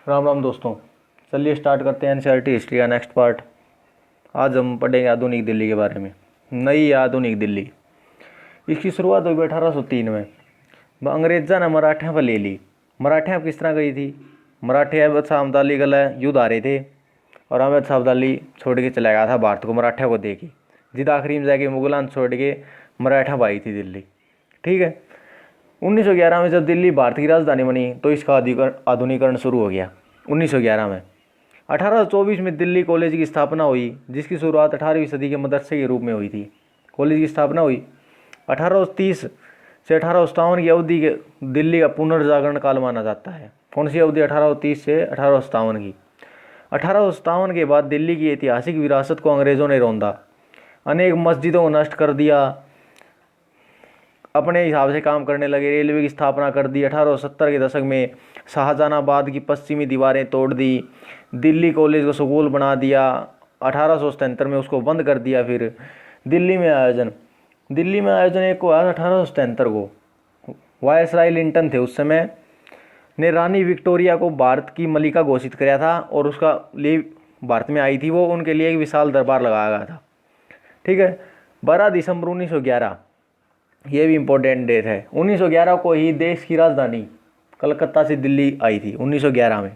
राम राम दोस्तों। चलिए स्टार्ट करते हैं एनसीईआरटी हिस्ट्री का नेक्स्ट पार्ट। आज हम पढ़ेंगे आधुनिक दिल्ली के बारे में। नई आधुनिक दिल्ली, इसकी शुरुआत हुई 1803 में। अंग्रेजा ने मराठियों पर ले ली। मराठियाँ किस तरह गई थी? मराठे अहमद शाह अब्दाली गला युद्ध आ रहे थे और अहमद शाह अब्दाली छोड़ के चला गया था भारत को मराठियों को देखी। जिद आखिरी में जाके मुगलान छोड़ के मराठा आई थी दिल्ली। ठीक है। 1911 में जब दिल्ली भारत की राजधानी बनी तो इसका आधुनिकरण शुरू हो गया। 1911 में 1824 में दिल्ली कॉलेज की स्थापना हुई, जिसकी शुरुआत 18वीं सदी के मदरसे के रूप में हुई थी। कॉलेज की स्थापना हुई 1830 से 1857 की अवधि के दिल्ली का पुनर्जागरण काल माना जाता है। कौन सी अवधि? 1830 से 1857 की। 1857 के बाद दिल्ली की ऐतिहासिक विरासत को अंग्रेज़ों ने रौंदा, अनेक मस्जिदों को नष्ट कर दिया, अपने हिसाब से काम करने लगे, रेलवे की स्थापना कर दी। 1870 के दशक में शाहजहानाबाद की पश्चिमी दीवारें तोड़ दी, दिल्ली कॉलेज को स्कूल बना दिया। 1877 में उसको बंद कर दिया। फिर दिल्ली में आयोजन एक को आया 1877 को। वायसराय लिंटन थे उस समय, ने रानी विक्टोरिया को भारत की मलिका घोषित किया था और उसका लिए भारत में आई थी वो, उनके लिए एक विशाल दरबार लगाया गया था। ठीक है। 12 दिसंबर 1911, ये भी इम्पोर्टेंट डेट है। 1911 को ही देश की राजधानी कलकत्ता से दिल्ली आई थी। 1911 में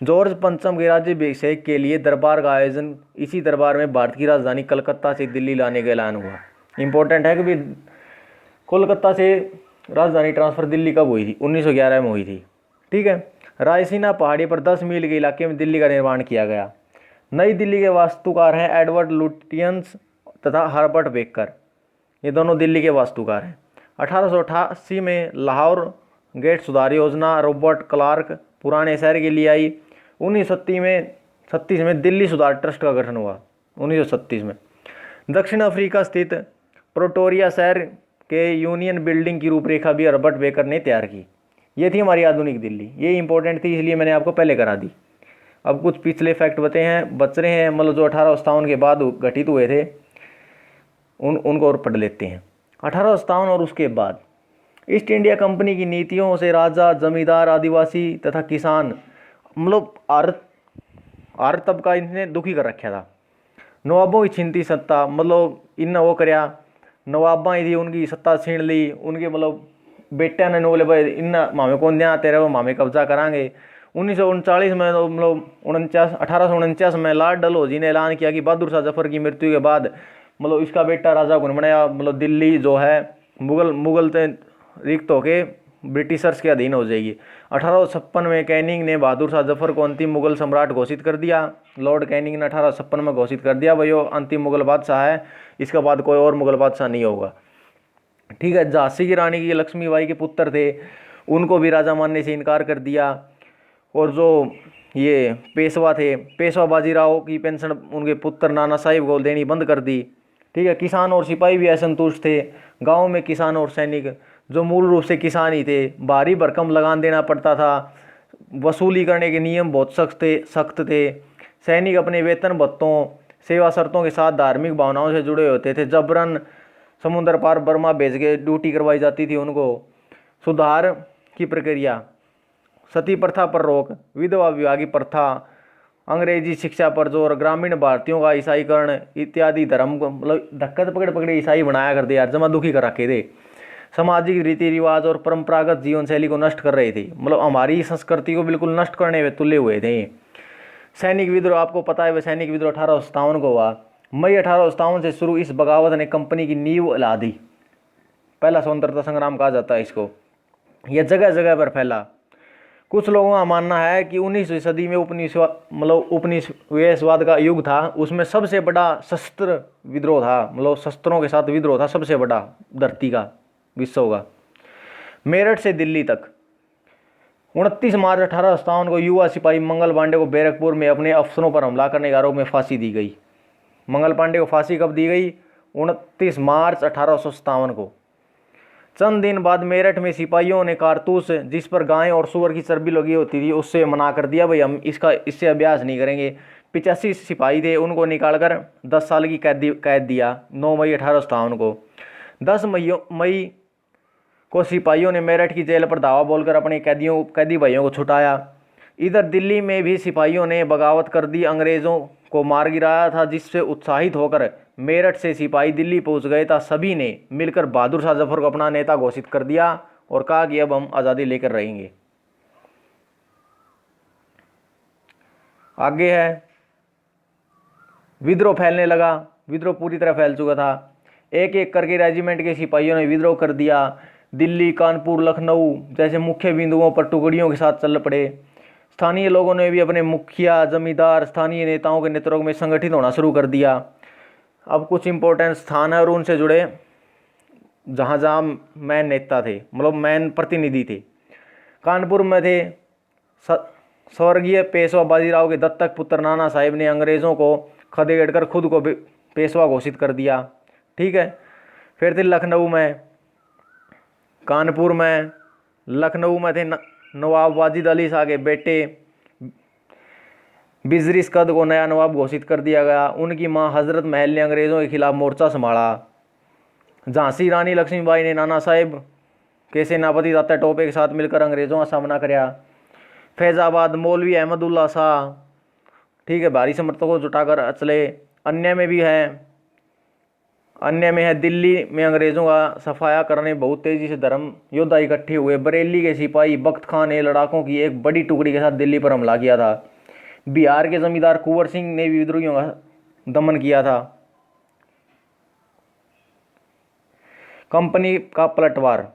जॉर्ज पंचम के राज्याभिषेक के लिए दरबार का आयोजन, इसी दरबार में भारत की राजधानी कलकत्ता से दिल्ली लाने का ऐलान हुआ। इम्पोर्टेंट है कि भी कोलकाता से राजधानी ट्रांसफ़र दिल्ली कब हुई थी? 1911 में हुई थी। ठीक है। रायसीना पहाड़ी पर 10 मील के इलाके में दिल्ली का निर्माण किया गया। नई दिल्ली के वास्तुकार हैं एडवर्ड लुटियंस तथा हर्बर्ट बेकर, ये दोनों दिल्ली के वास्तुकार हैं। 1888 में लाहौर गेट सुधार योजना रॉबर्ट क्लार्क पुराने शहर के लिए आई। 1936 में दिल्ली सुधार ट्रस्ट का गठन हुआ। 1936 में दक्षिण अफ्रीका स्थित प्रोटोरिया शहर के यूनियन बिल्डिंग की रूपरेखा भी हर्बर्ट बेकर ने तैयार की। ये थी हमारी आधुनिक दिल्ली। ये इंपॉर्टेंट थी, इसलिए मैंने आपको पहले करा दी। अब कुछ पिछले फैक्ट बच रहे हैं, मतलब जो 1857 के बाद घटित हुए थे उनको और पढ़ लेते हैं। 1857 और उसके बाद ईस्ट इंडिया कंपनी की नीतियों से राजा, जमींदार, आदिवासी तथा किसान, मतलब आर्य तबका इनने दुखी कर रखा था। नवाबों की छीनती सत्ता, मतलब इन वो करया, नवाबा ही थी उनकी सत्ता छीन ली। उनके मतलब बेटा ने बोले भाई इन मामे कौन दिया तेरे, वो मामे कब्जा करांगे। 1939 में मतलब 1849 में लॉर्ड डलहौजी ने ऐलान किया कि बहादुर शाह जफर की मृत्यु के बाद मतलब इसका बेटा राजा कौन बनाया, मतलब दिल्ली जो है मुगल से रिक्त होके ब्रिटिशर्स के अधीन हो जाएगी। 1856 में कैनिंग ने बहादुर शाह जफर को अंतिम मुगल सम्राट घोषित कर दिया। लॉर्ड कैनिंग ने 1856 में घोषित कर दिया भाई वो अंतिम मुगल बादशाह है, इसके बाद कोई और मुगल बादशाह नहीं होगा। ठीक है। झांसी की रानी की लक्ष्मीबाई के पुत्र थे, उनको भी राजा मानने से इनकार कर दिया। और जो ये पेशवा थे, पेशवा बाजीराव की पेंशन उनके पुत्र नाना साहिब को देनी बंद कर दी। ठीक है। किसान और सिपाही भी असंतुष्ट थे। गांव में किसान और सैनिक जो मूल रूप से किसान ही थे, भारी भरकम लगान देना पड़ता था। वसूली करने के नियम बहुत सख्त थे। सैनिक अपने वेतन भत्तों, सेवा शर्तों के साथ धार्मिक भावनाओं से जुड़े होते थे। जबरन समुद्र पार बर्मा भेज के ड्यूटी करवाई जाती थी उनको। सुधार की प्रक्रिया, सती प्रथा पर रोक, विधवा विवाह की प्रथा, अंग्रेजी शिक्षा पर जोर, ग्रामीण भारतीयों का ईसाईकरण इत्यादि धर्म को मतलब धक्का पकड़े ईसाई बनाया कर दे यार, जमा दुखी कर रखे थे। सामाजिक रीति रिवाज और परंपरागत जीवन शैली को नष्ट कर रहे थे, मतलब हमारी संस्कृति को बिल्कुल नष्ट करने में तुले हुए थे। सैनिक विद्रोह, आपको पता है वह सैनिक विद्रोह 1857 को हुआ। मई 1857 से शुरू इस बगावत ने कंपनी की नींव हिला दी। पहला स्वतंत्रता संग्राम कहा जाता है इसको। यह जगह जगह पर फैला। कुछ लोगों का मानना है कि 19वीं सदी में उपनिवेशवाद का युग था, उसमें सबसे बड़ा शस्त्र विद्रोह था, मतलब शस्त्रों के साथ विद्रोह था सबसे बड़ा धरती का, विश्व का। मेरठ से दिल्ली तक 29 मार्च 1857 को युवा सिपाही मंगल पांडे को बैरकपुर में अपने अफसरों पर हमला करने के आरोप में फांसी दी गई। मंगल पांडे को फांसी कब दी गई? 29 मार्च 1857 को। चंद दिन बाद मेरठ में सिपाहियों ने कारतूस जिस पर गाय और सुअर की चर्बी लगी होती थी उससे मना कर दिया, भाई हम इससे अभ्यास नहीं करेंगे। 85 सिपाही थे, उनको निकालकर 10 साल की कैद दिया। 9 मई 1857 को 10 मई को सिपाहियों ने मेरठ की जेल पर धावा बोलकर अपने कैदी भाइयों को छुटाया। इधर दिल्ली में भी सिपाहियों ने बगावत कर दी, अंग्रेज़ों को मार गिराया था, जिससे उत्साहित होकर मेरठ से सिपाही दिल्ली पहुंच गए था। सभी ने मिलकर बहादुर शाह जफर को अपना नेता घोषित कर दिया और कहा कि अब हम आज़ादी लेकर रहेंगे। आगे है, विद्रोह फैलने लगा। विद्रोह पूरी तरह फैल चुका था। एक एक करके रेजिमेंट के सिपाहियों ने विद्रोह कर दिया। दिल्ली, कानपुर, लखनऊ जैसे मुख्य बिंदुओं पर टुकड़ियों के साथ चल पड़े। स्थानीय लोगों ने भी अपने मुखिया, जमींदार, स्थानीय नेताओं के नेतृत्व में संगठित होना शुरू कर दिया। अब कुछ इंपॉर्टेंट स्थान है और उनसे जुड़े जहाँ जहाँ मैन नेता थे, मतलब मैन प्रतिनिधि थे। कानपुर में थे स्वर्गीय पेशवा बाजीराव के दत्तक पुत्र नाना साहिब ने अंग्रेज़ों को खदेड़ कर खुद को पेशवा घोषित कर दिया। ठीक है। फिर थे लखनऊ में, कानपुर में, लखनऊ में थे नवाब वाजिद अली शाह के बेटे बिजरिस कद को नया नवाब घोषित कर दिया गया। उनकी मां हजरत महल ने अंग्रेज़ों के खिलाफ मोर्चा संभाला। झांसी रानी लक्ष्मीबाई ने नाना साहेब के सेनापति तात्या टोपे के साथ मिलकर अंग्रेज़ों का सामना कराया। फैज़ाबाद मौलवी अहमदुल्ला शाह, ठीक है, भारी समर्थकों को जुटाकर चले। अन्य में है दिल्ली में अंग्रेज़ों का सफाया करने बहुत तेज़ी से धर्म योद्धा इकट्ठे हुए। बरेली के सिपाही बख्त खान ने लड़ाकों की एक बड़ी टुकड़ी के साथ दिल्ली पर हमला किया था। बिहार के जमींदार कुंवर सिंह ने विद्रोहियों का दमन किया था। कंपनी का पलटवार,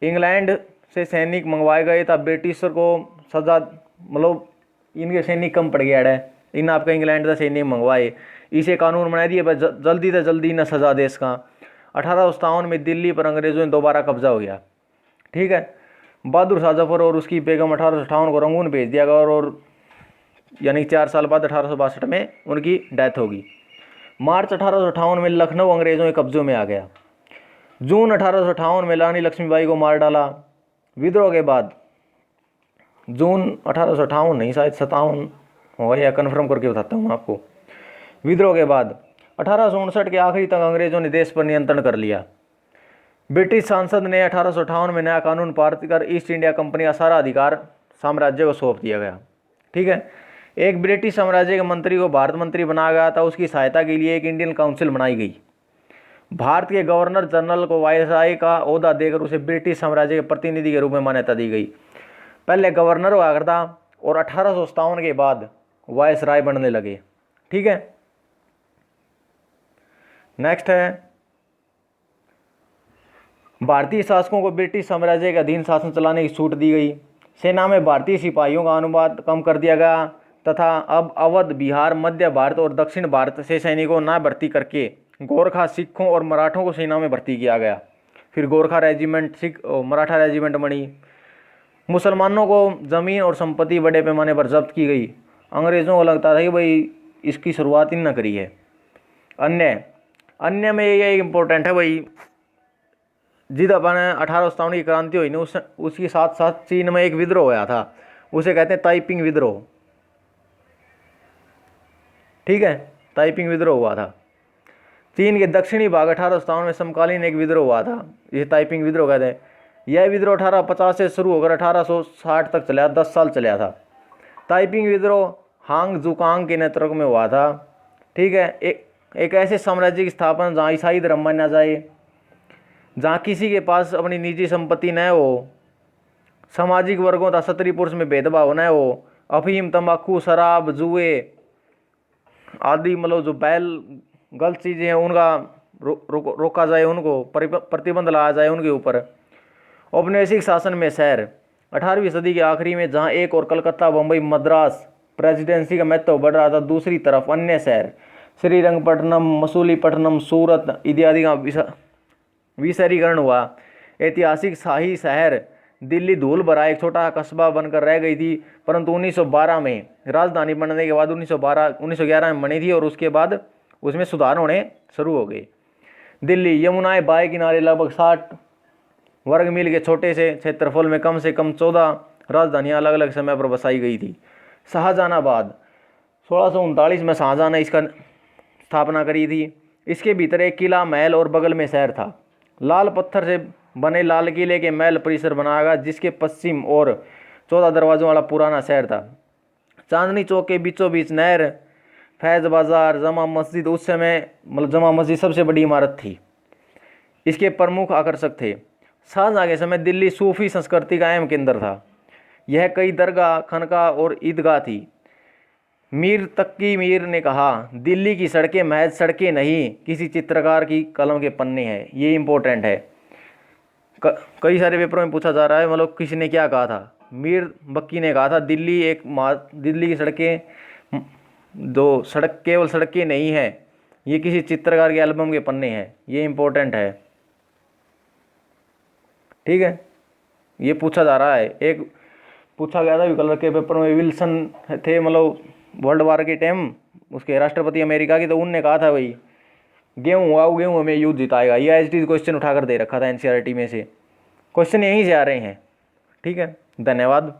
इंग्लैंड से सैनिक मंगवाए गए था। ब्रिटिशर को सजा, मतलब इनके सैनिक कम पड़ गया है, इन आपका इंग्लैंड से सैनिक मंगवाए। इसे कानून बना दिए, जल्दी से जल्दी न सजा दे इसका। 1857 में दिल्ली पर अंग्रेज़ों ने दोबारा कब्जा हो गया। ठीक है। बहादुर शाह जफर और उसकी बेगम 1858 को रंगून भेज दिया गया और यानी 4 साल बाद 1862 में उनकी डेथ होगी। मार्च 1858 में लखनऊ अंग्रेज़ों के कब्जों में आ गया। जून 1858 में रानी लक्ष्मीबाई को मार डाला। विद्रोह के बाद, जून 1858 नहीं, शायद 57 होगा, या कन्फर्म करके बताता हूँ आपको। विद्रोह के बाद 1859 के आखिरी तक अंग्रेज़ों ने देश पर नियंत्रण कर लिया। ब्रिटिश संसद ने 1858 में नया कानून पारित कर ईस्ट इंडिया कंपनी का सारा अधिकार साम्राज्य को सौंप दिया गया। ठीक है। एक ब्रिटिश साम्राज्य के मंत्री को भारत मंत्री बनाया गया था। उसकी सहायता के लिए एक इंडियन काउंसिल बनाई गई। भारत के गवर्नर जनरल को वायसराय का ओहदा देकर उसे ब्रिटिश साम्राज्य के प्रतिनिधि के रूप में मान्यता दी गई। पहले गवर्नर हुआ करता और 1857 के बाद वायसराय बनने लगे। ठीक है। नेक्स्ट है, भारतीय शासकों को ब्रिटिश साम्राज्य के अधीन शासन चलाने की छूट दी गई। सेना में भारतीय सिपाहियों का अनुपात कम कर दिया गया तथा अब अवध, बिहार, मध्य भारत और दक्षिण भारत से सैनिकों न भर्ती करके गोरखा, सिखों और मराठों को सेना में भर्ती किया गया। फिर गोरखा रेजिमेंट, सिख और मराठा रेजिमेंट बनी। मुसलमानों को ज़मीन और संपत्ति बड़े पैमाने पर जब्त की गई। अंग्रेज़ों को लगता था कि भाई इसकी शुरुआत इन न करी है। अन्य में ये इम्पोर्टेंट है भाई, जिद अपन 1857 की क्रांति हुई ना, उसके साथ साथ चीन में एक विद्रोह हुआ था, उसे कहते हैं ताइपिंग विद्रोह। ठीक है। ताइपिंग विद्रोह हुआ था। चीन के दक्षिणी भाग 1857 में समकालीन एक विद्रोह हुआ था, ये ताइपिंग विद्रोह कहते हैं। यह विद्रोह 1850 से शुरू होकर 1860 तक चला, 10 साल चला था। ताइपिंग विद्रोह हांग जुकांग के नेतृत्व में हुआ था। ठीक है। एक ऐसे साम्राज्य की स्थापना जहाँ ईसाई धर्म माना जाए, जहाँ किसी के पास अपनी निजी संपत्ति न हो, सामाजिक वर्गों तथा स्त्री पुरुष में भेदभाव न हो, अफीम, तंबाकू, शराब, जुए आदि, मतलब जो बैल गलत चीज़ें हैं उनका रोका जाए, उनको प्रतिबंध लाया जाए उनके ऊपर। औपनिवेशिक शासन में शहर 18वीं सदी के आखिरी में जहाँ एक और कलकत्ता, बम्बई, मद्रास प्रेसिडेंसी का महत्व बढ़ रहा था, दूसरी तरफ अन्य शहर श्रीरंगपट्टनम, मसूलीपट्टनम, सूरत इत्यादि का विशहरीकरण हुआ। ऐतिहासिक शाही शहर दिल्ली धूल भरा एक छोटा कस्बा बनकर रह गई थी, परंतु 1912 में राजधानी बनने के बाद 1911 में बनी थी और उसके बाद उसमें सुधार होने शुरू हो गए। दिल्ली यमुनाएं बाएं किनारे लगभग 60 वर्ग मील के छोटे से क्षेत्रफल में कम से कम 14 राजधानियाँ अलग अलग समय पर बसाई गई थी। शाहजहानाबाद 1639 में शाहजहां ने इसका स्थापना करी थी। इसके भीतर एक किला, महल और बगल में शहर था। लाल पत्थर से बने लाल किले के महल परिसर बनाया गया, जिसके पश्चिम और 14 दरवाज़ों वाला पुराना शहर था। चांदनी चौक के बीचों बीच नहर, फैज़ बाज़ार, जमा मस्जिद, उस समय मतलब जमा मस्जिद सबसे बड़ी इमारत थी, इसके प्रमुख आकर्षक थे। शाहजहाँ के समय दिल्ली सूफी संस्कृति का अहम केंद्र था। यह कई दरगाह, खनका और ईदगाह थी। मीर तकी मीर ने कहा, दिल्ली की सड़कें महज सड़कें नहीं, किसी चित्रकार की कलम के पन्ने हैं। ये इम्पोर्टेंट है, कई सारे पेपरों में पूछा जा रहा है, मतलब किसी ने क्या कहा था। मीर बक्की ने कहा था, दिल्ली की सड़कें दो सड़क केवल सड़कें नहीं हैं, ये किसी चित्रकार के एल्बम के पन्ने हैं। ये इम्पोर्टेंट है, ठीक है। ये पूछा जा रहा है, एक पूछा गया था कलर के पेपर में। विल्सन थे, मतलब वर्ल्ड वार के टाइम उसके राष्ट्रपति अमेरिका की, तो उनने कहा था भाई गेहूँ हमें युद्ध जिताएगा। ये एच डी क्वेश्चन उठाकर दे रखा था एनसीईआरटी में से, क्वेश्चन यहीं से आ रहे हैं, ठीक है। धन्यवाद।